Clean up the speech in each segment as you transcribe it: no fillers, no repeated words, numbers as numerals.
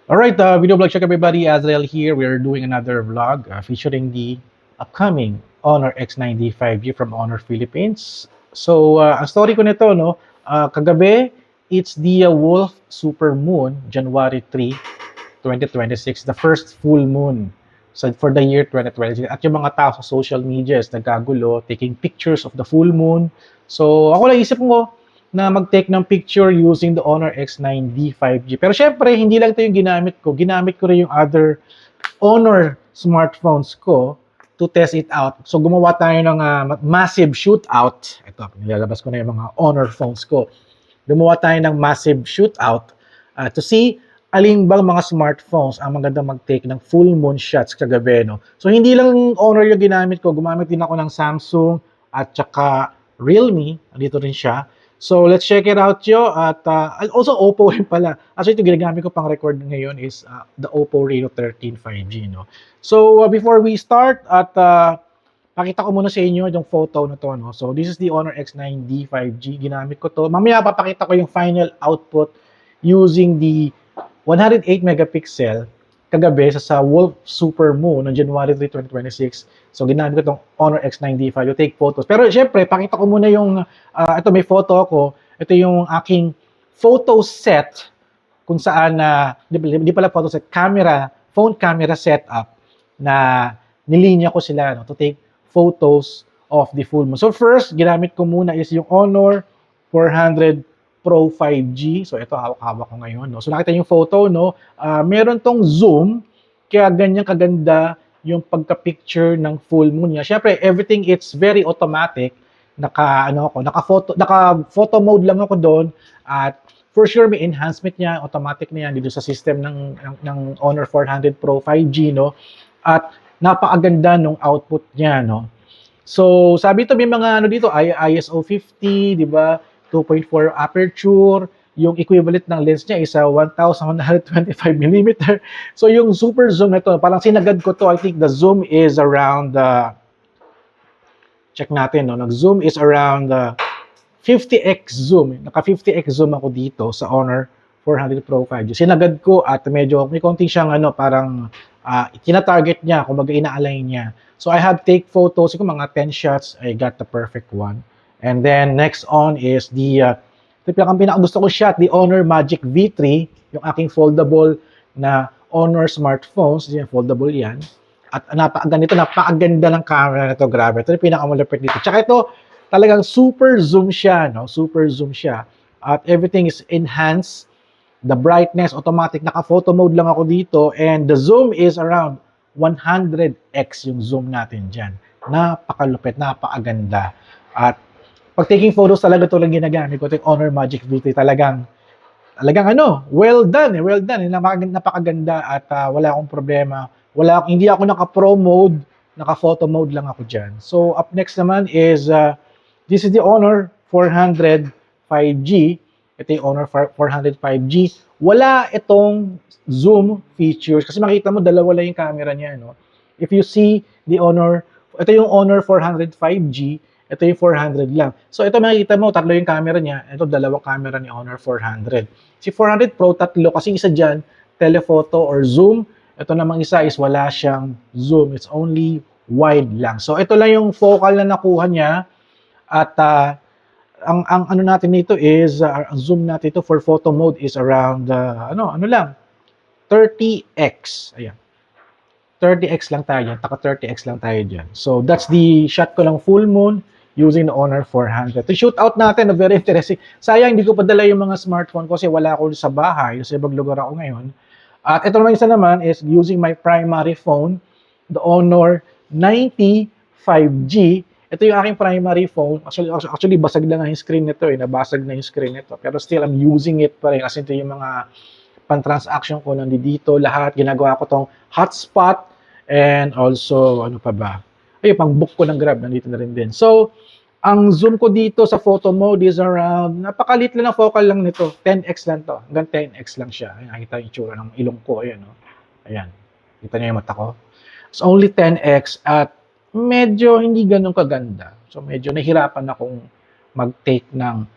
Alright, video blog check everybody. Azrael here. We're doing another vlog featuring the upcoming Honor X90 5G from Honor Philippines. So, ang story ko nito, no, kagabi, it's the Wolf Super Moon, January 3, 2026, the first full moon. So, for the year 2026. At yung mga tao sa social media is nagkagulo, taking pictures of the full moon. So, ako lang isip ko, na mag-take ng picture using the Honor X9D 5G. Pero syempre, hindi lang ito yung ginamit ko. Ginamit ko rin yung other Honor smartphones ko to test it out. So gumawa tayo ng massive shootout. Ito, nilalabas ko na yung mga Honor phones ko. Gumawa tayo ng massive shootout to see alin bang mga smartphones ang maganda mag-take ng full moon shots kagabi. No? So hindi lang Honor yung ginamit ko. Gumamit din ako ng Samsung at saka Realme. Dito rin siya. So, let's check it out yo. At also, Oppo rin pala. Actually, ito ginagamit ko pang record ngayon is the Oppo Reno 13 5G. No? So, before we start, at pakita ko muna sa inyo yung photo na to. No? So, this is the Honor X9D 5G. Ginamit ko to. Mamaya papakita ko yung final output using the 108 megapixel kagabi sa Wolf Super Moon ng January 3, 2026. So, ginamit ko itong Honor X9D 5 to take photos. Pero, syempre, pakita ko muna yung, ito may photo ako. Ito yung aking photo set kung saan, di pala photo set, phone camera setup na nilinya ko sila no, to take photos of the full moon. So, first, ginamit ko muna is yung Honor 400 Pro 5G. So, ito, hawak-hawak ko ngayon. No? So, nakita yung photo, no? Meron tong zoom, kaya ganyan kaganda yung pagka-picture ng full moon niya. Siyempre, everything it's very automatic. Naka-photo mode lang ako doon. At for sure, may enhancement niya, automatic na yan dito sa system ng Honor 400 Pro 5G, no? At napakaganda nung output niya, no? So, sabi ito, may mga dito, ISO 50, di ba? 2.4 aperture, yung equivalent ng lens niya is 1,125 mm. So yung super zoom nito, parang sinagad ko to, I think the zoom is around, check natin, no? Nag-zoom is around 50x zoom. Naka 50x zoom ako dito sa Honor 400 Pro 5G. Sinagad ko at medyo may konting siyang tina-target niya, kumbaga ina-align niya. So I have take photos, kung mga 10 shots, I got the perfect one. And then next on is the pinakagusto ko shot, the Honor Magic V3, yung aking foldable na Honor smartphones, yan, foldable yan. At napakaganda ng camera nito, grabe. Ito yung pinakamalapit dito. Tsaka ito, talagang super zoom siya, no? Super zoom siya. At everything is enhanced. The brightness, automatic, naka-photo mode lang ako dito. And the zoom is around 100x yung zoom natin dyan. Napakalupit, napakaganda. At pag taking photos talaga ito lang ginagamit ko, ito yung Honor Magic V3, talagang well done, napakaganda at wala akong problema. Hindi ako naka-pro mode, naka-photo mode lang ako dyan. So, up next naman is, this is the Honor 400 5G. Ito yung Honor 400 5G. Wala itong zoom features, kasi makita mo, dalawa lang yung camera niya, no? If you see the Honor, ito yung Honor 400 5G, ito yung 400 lang. So, ito makikita mo, tatlo yung camera niya. Ito, dalawang camera ni Honor 400. Si 400 Pro, tatlo. Kasi isa dyan, telephoto or zoom. Ito namang isa is wala siyang zoom. It's only wide lang. So, ito lang yung focal na nakuha niya. At ang ano natin nito is, ang zoom natin ito for photo mode is around, 30x. Ayan. 30x lang tayo dyan. Taka 30x lang tayo dyan. So, that's the shot ko ng full moon using the Honor 400. To shoot out natin, very interesting. Sayang, hindi ko padala yung mga smartphone ko kasi wala ako sa bahay, sa ibang lugar ako ngayon. At ito naman isa naman is using my primary phone, the Honor 90 5G. Ito yung aking primary phone. Actually basag na yung screen nito, nabasag na yung screen nito. Pero still, I'm using it pa rin kasi ito yung mga pan-transaction ko nandito, lahat. Ginagawa ko tong hotspot and also, ano pa ba? Ay, pang book ko ng Grab, nandito na rin din. So, ang zoom ko dito sa photo mode is around, napakalit lang ang focal lang nito. 10x lang to. Hanggang 10x lang siya. Ayan, nakita yung itsura ng ilong ko. Ayan, no? Ayan. Kita niyo yung mata ko. It's only 10x at medyo hindi ganun kaganda. So, medyo nahirapan akong mag-take ng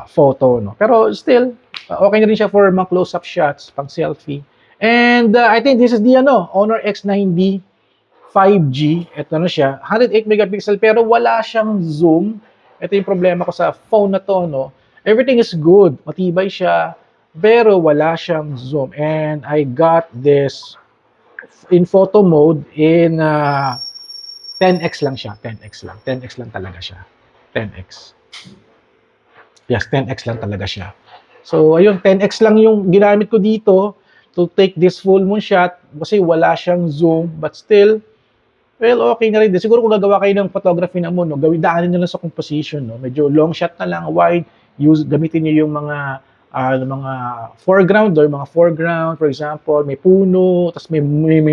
photo, no? Pero still, okay na rin siya for mga close-up shots, pang selfie. And I think this is the Honor X9D 5G. Ito na siya. 108 megapixel pero wala siyang zoom. Ito yung problema ko sa phone na to, no? Everything is good. Matibay siya. Pero wala siyang zoom. And I got this in photo mode in 10x lang siya. 10x lang. 10x lang talaga siya. 10x. Yes, 10x lang talaga siya. So, ayun, 10x lang yung ginamit ko dito to take this full moon shot kasi wala siyang zoom. But still, well, okay na rin din. Siguro kung gagawa kayo ng photography na mo, no, daanin nyo lang sa composition. No? Medyo long shot na lang, wide. Gamitin nyo yung mga foreground, or mga foreground, for example, may puno, tapos may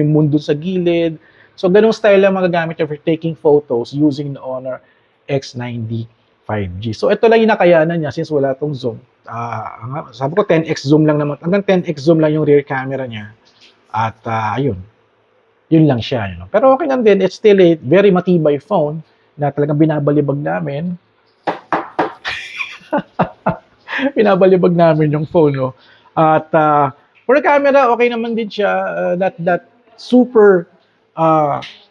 mundo sa gilid. So, ganung style lang magagamit nyo for taking photos using the Honor X9D 5G. So, ito lang yung nakayanan niya since wala tong zoom. Sabi ko 10x zoom lang naman. Hanggang 10x zoom lang yung rear camera niya. At ayun. Yun lang siya. You know? Pero okay lang din. It's still a very matibay phone na talagang binabalibag namin. Binabalibag namin yung phone. No? At for the camera, okay naman din siya. That super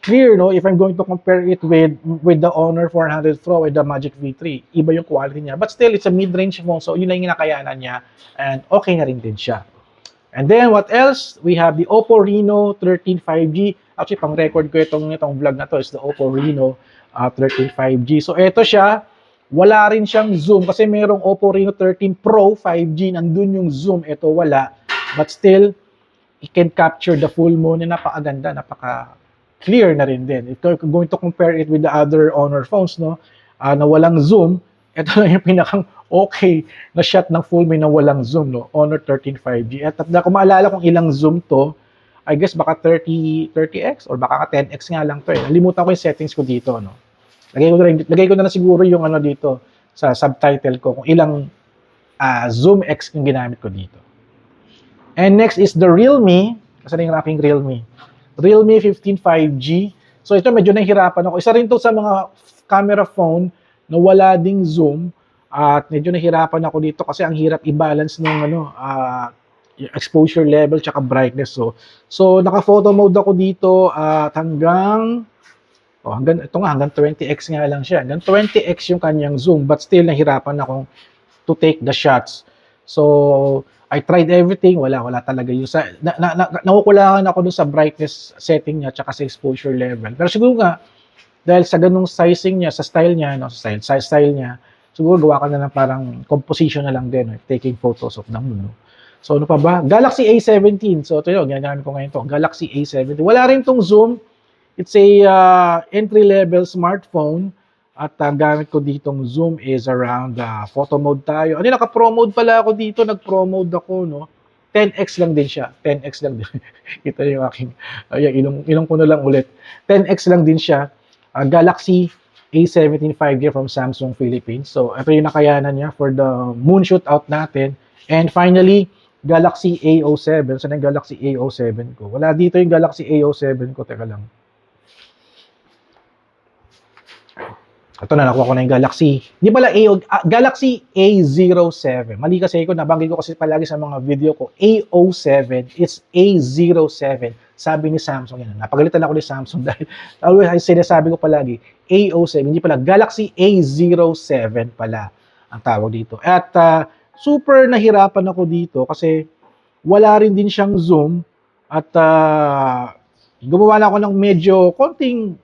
clear, no? If I'm going to compare it with the Honor 400 Pro with the Magic V3, iba yung quality niya. But still, it's a mid-range phone, so yun lang yung nakayanan niya. And okay na rin din siya. And then, what else? We have the Oppo Reno 13 5G. Actually, pang-record ko itong vlog na to is the Oppo Reno 13 5G. So, ito siya. Wala rin siyang zoom kasi merong Oppo Reno 13 Pro 5G. Nandun yung zoom. Ito wala. But still, it can capture the full moon na napakaganda, napaka-clear na rin din. If you're going to compare it with the other Honor phones, no, na walang zoom, ito lang yung pinakang okay na shot ng full moon na walang zoom, no, Honor 13 5G. At kung maalala kung ilang zoom to, I guess baka 30x or baka 10x nga lang to eh. Nalimutan ko yung settings ko dito, no. Lagay ko na siguro yung dito sa subtitle ko kung ilang zoom x yung ginamit ko dito. And next is the Realme. Kasi na yung aking Realme. Realme 15 5G. So ito medyo nahihirapan ako. Isa rin to sa mga camera phone na wala ding zoom. At medyo nahihirapan ako dito kasi ang hirap i-balance ng exposure level tsaka brightness. So naka-photo mode ako dito at hanggang 20x nga lang siya. Hanggang 20x yung kanyang zoom, but still nahirapan akong to take the shots. So I tried everything, wala talaga yung nakukulangan ako dun sa brightness setting niya tsaka sa exposure level. Pero siguro nga dahil sa ganung sizing niya, sa style niya, no, sa style niya, siguro gawa ka na ng parang composition na lang din, no, taking photos of the moon. No? So ano pa ba? Galaxy A17. So ito yun, ginagamit ko ngayon to. Galaxy A17. Wala rin tong zoom. It's a entry-level smartphone. At gamit ko ditong zoom is around photo mode tayo. Naka-pro mode pala ako dito. Nag-pro mode ako, no? 10x lang din siya. 10x lang din. Kita yung aking, ilong ko na lang ulit. 10x lang din siya. Galaxy A17 5G from Samsung Philippines. So, ito yung nakayanan niya for the moon shootout natin. And finally, Galaxy A07. Saan yung Galaxy A07 ko? Wala dito yung Galaxy A07 ko. Teka lang. Ito na, nakuha ko na yung Galaxy. Hindi pala Galaxy A07. Mali kasi ko, nabanggit ko kasi palagi sa mga video ko. A07, it's A07. Sabi ni Samsung yan. Napagalitan ako ni Samsung dahil always sinasabi ko palagi, A07. Hindi pala, Galaxy A07 pala ang tawag dito. At super nahirapan ako dito kasi wala rin din siyang zoom. At gumawa na ako ng medyo konting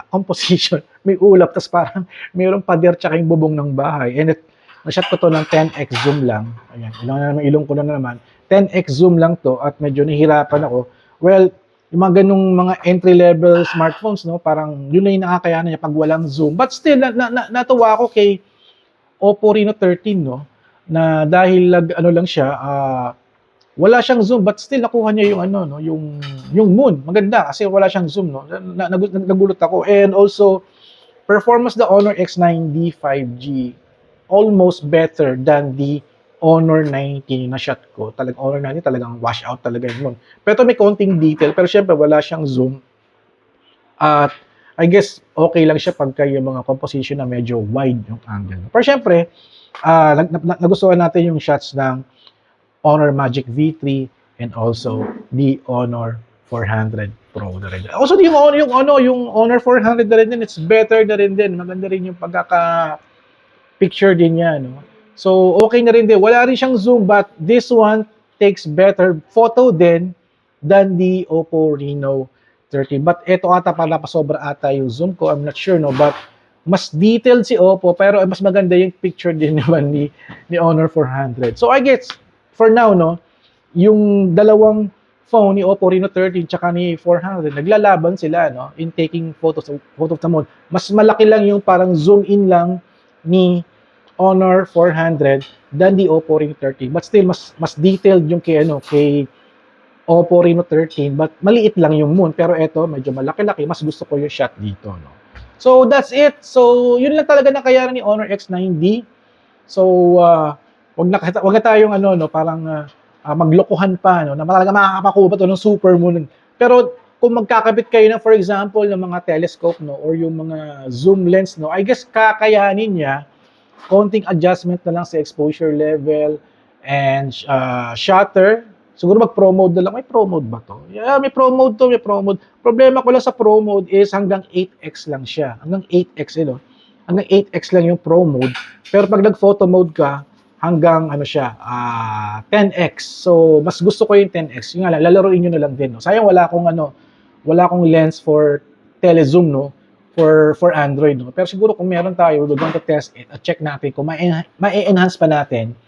composition. May ulap, tas parang mayroong pader tsaka yung bubong ng bahay. And na-shot ko to ng 10x zoom lang. Ayan, ilong ko na naman. 10x zoom lang to at medyo nahihirapan ako. Well, yung mga ganung mga entry-level smartphones, no, parang yun na yung nakakayanan niya pag walang zoom. But still, natuwa ako kay Oppo Reno 13, no, na dahil lang siya, wala siyang zoom but still nakuha niya yung yung moon. Maganda kasi wala siyang zoom, no. Nagulat ako. And also performance the Honor X9D 5G almost better than the Honor 90 na shot ko. Talagang Honor 90 talagang wash out talaga yun. Pero may konting detail pero syempre wala siyang zoom. At I guess okay lang siya pagka yung mga composition na medyo wide yung angle. Pero syempre nagustuhan natin yung shots ng Honor Magic V3 and also the Honor 400 Pro na rin. Also yung Honor 400 na rin din, it's better na rin din. Maganda rin yung picture din niya, no? So, okay na rin din. Wala rin siyang zoom, but this one takes better photo din than the Oppo Reno 30. But ito ata pala pasobra ata yung zoom ko. I'm not sure, no? But mas detailed si Oppo, pero mas maganda yung picture din naman ni Honor 400. So, I guess, for now, no, yung dalawang phone ni Oppo Reno 13 tsaka ni 400, naglalaban sila, no, in taking photos sa mall. Mas malaki lang yung parang zoom in lang ni Honor 400 than the Oppo Reno 13. But still, mas detailed yung kay Oppo Reno 13, but maliit lang yung moon. Pero eto, medyo malaki-laki. Mas gusto ko yung shot dito, no. So, that's it. So, yun lang talaga nakayaran ni Honor X9D. So, wag na tayong parang maglokohan pa, no, na talaga makakapakuha to ng super moon. Pero kung magkakabit kayo ng, for example, ng mga telescope, no, or yung mga zoom lens, no, I guess kakayanin niya. Konting adjustment na lang sa exposure level and shutter. Siguro mag-pro mode na lang. May pro mode ba to? Yeah, may pro mode to, may pro mode. Problema ko lang sa pro mode is hanggang 8x lang siya. Hanggang 8x, hanggang 8x lang yung pro mode. Pero pag nag-photo mode ka, hanggang 10x. So, mas gusto ko yung 10x. Yung nga lang, lalaroin nyo na lang din. No? Sayang wala akong lens for telezoom, no? For Android, no? Pero siguro kung meron tayo, we're going to test it at check natin kung ma-enhance pa natin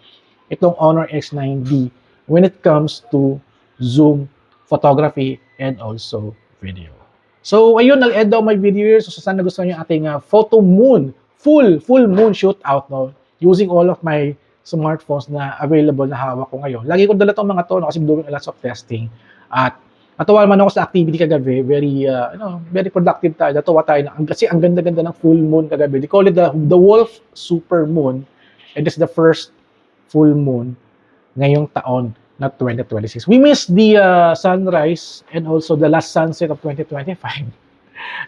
itong Honor X9D when it comes to zoom, photography, and also video. So, ayun, nag-end daw my video here. So, sana gusto nyo yung ating photo moon, full moon shootout, no? Using all of my smartphones na available na hawak ko ngayon. Lagi ko dala tong mga to, no? Kasi doing lots of testing. At natuwa naman ako sa activity kagabi. Very productive tayo. Natuwa tayo kasi ang ganda-ganda ng full moon kagabi. They call it the Wolf Super Moon. And it's the first full moon ngayong taon na 2026. We missed the sunrise and also the last sunset of 2025.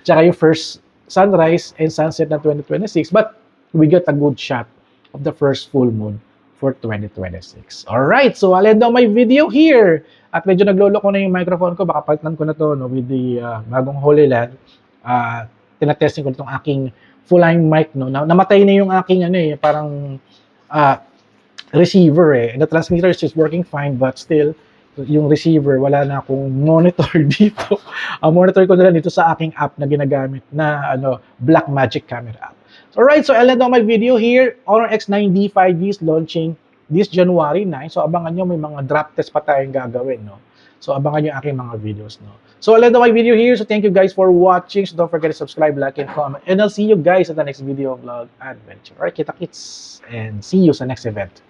Tsaka yung first sunrise and sunset na 2026. But we got a good shot of the first full moon for 2026. Alright, so I'll end down my video here. At medyo naglolo ko na yung microphone ko. Baka palitan ko na to, no, with the bagong HoloLens. Tinatesting ko itong aking full-line mic, no. Namatay na yung aking parang receiver and the transmitter is just working fine, but still yung receiver wala na akong monitor dito. Ang monitor ko na lang dito sa aking app na ginagamit na Blackmagic camera app. Alright, so I'll end on my video here. Honor X9D 5G is launching this January 9. So abangan nyo, may mga drop test pa tayong gagawin, no. So abangan nyo aking mga videos, no. So I'll end on my video here. So thank you guys for watching. So don't forget to subscribe, like, and comment. And I'll see you guys at the next video vlog adventure. Alright, kita-kits and see you sa next event.